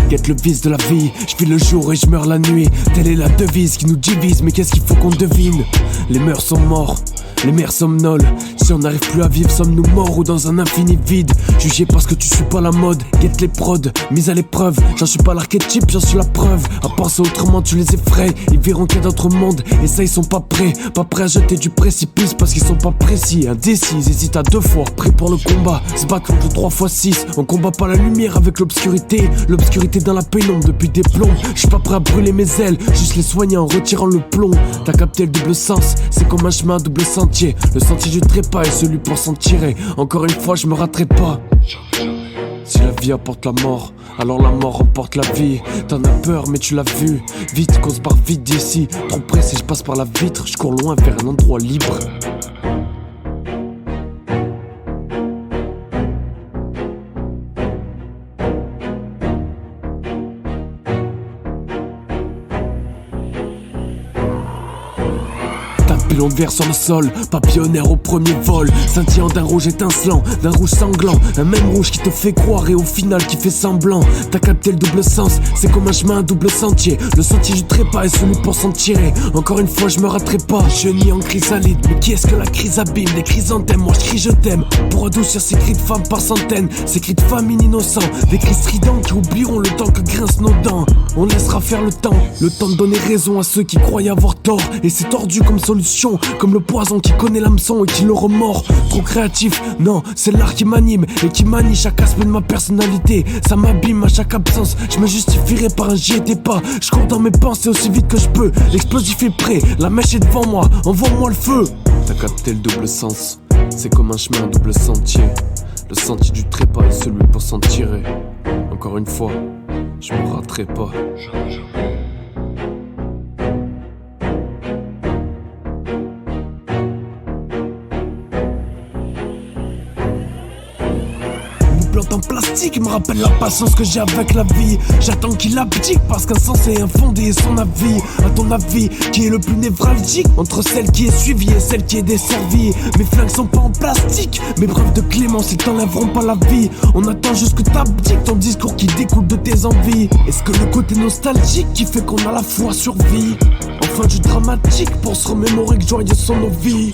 guette le vice de la vie. Je vis le jour et je meurs la nuit. Telle est la devise qui nous divise. Mais qu'est-ce qu'il faut qu'on devine? Les mœurs sont morts, les mères somnolent. Si on n'arrive plus à vivre, sommes-nous morts ou dans un infini vide? Jugé parce que tu suis pas la mode, guette les prods, mise à l'épreuve. J'en suis pas l'archétype, j'en suis la preuve. À penser autrement, tu les effraies. Ils verront qu'il y a d'autres mondes, et ça ils sont pas prêts à jeter du précipice parce qu'ils sont pas précis. Indécis, ils hésitent à deux fois, prêts pour le combat. Se battre contre le 3x6, on combat pas la lumière avec l'obscurité. L'obscurité dans la pénombre depuis des plombs. Je suis pas prêt à brûler mes ailes, juste les soigner en retirant le plomb. T'as capté le double sens, c'est comme un chemin à double sentier. Le sentier du trépas est celui pour s'en tirer. Encore une fois, je me raterai pas. Si la vie apporte la mort, alors la mort emporte la vie. T'en as peur mais tu l'as vu. Vite qu'on se barre vite d'ici. Trop pressé, je passe par la vitre. Je cours loin vers un endroit libre. Pilon de verre sur le sol, papillonnaire au premier vol. Scintillant d'un rouge étincelant, d'un rouge sanglant. Un même rouge qui te fait croire et au final qui fait semblant. T'as capté le double sens, c'est comme un chemin, un double sentier. Le sentier du trépas est celui pour s'en tirer. Encore une fois je me raterai pas, je nie en chrysalide. Mais qui est-ce que la crise abîme? Les chrysanthèmes, moi je crie je t'aime. Pour adoucir ces cris de femmes par centaines. Ces cris de famine innocents, des cris stridents qui oublieront le temps que grincent nos dents. On laissera faire le temps de donner raison à ceux qui croyaient avoir tort. Et c'est tordu comme solution, comme le poison qui connaît l'hameçon et qui le remord. Trop créatif, non, c'est l'art qui m'anime et qui manie chaque aspect de ma personnalité. Ça m'abîme à chaque absence, je me justifierai par un j'y étais pas. Je cours dans mes pensées aussi vite que je peux. L'explosif est prêt, la mèche est devant moi, envoie-moi le feu. T'as capté le double sens, c'est comme un chemin, un double sentier. Le sentier du trépas est celui pour s'en tirer. Encore une fois, je me raterai pas. Plante en plastique me rappelle la patience que j'ai avec la vie. J'attends qu'il abdique parce qu'un sens est infondé et son avis. À ton avis, qui est le plus névralgique entre celle qui est suivie et celle qui est desservie? Mes flingues sont pas en plastique, mes preuves de clémence ils t'enlèveront pas la vie. On attend juste que t'abdiques ton discours qui découle de tes envies. Est-ce que le côté nostalgique qui fait qu'on a la foi survit? Enfin du dramatique pour se remémorer que joyeux sont nos vies.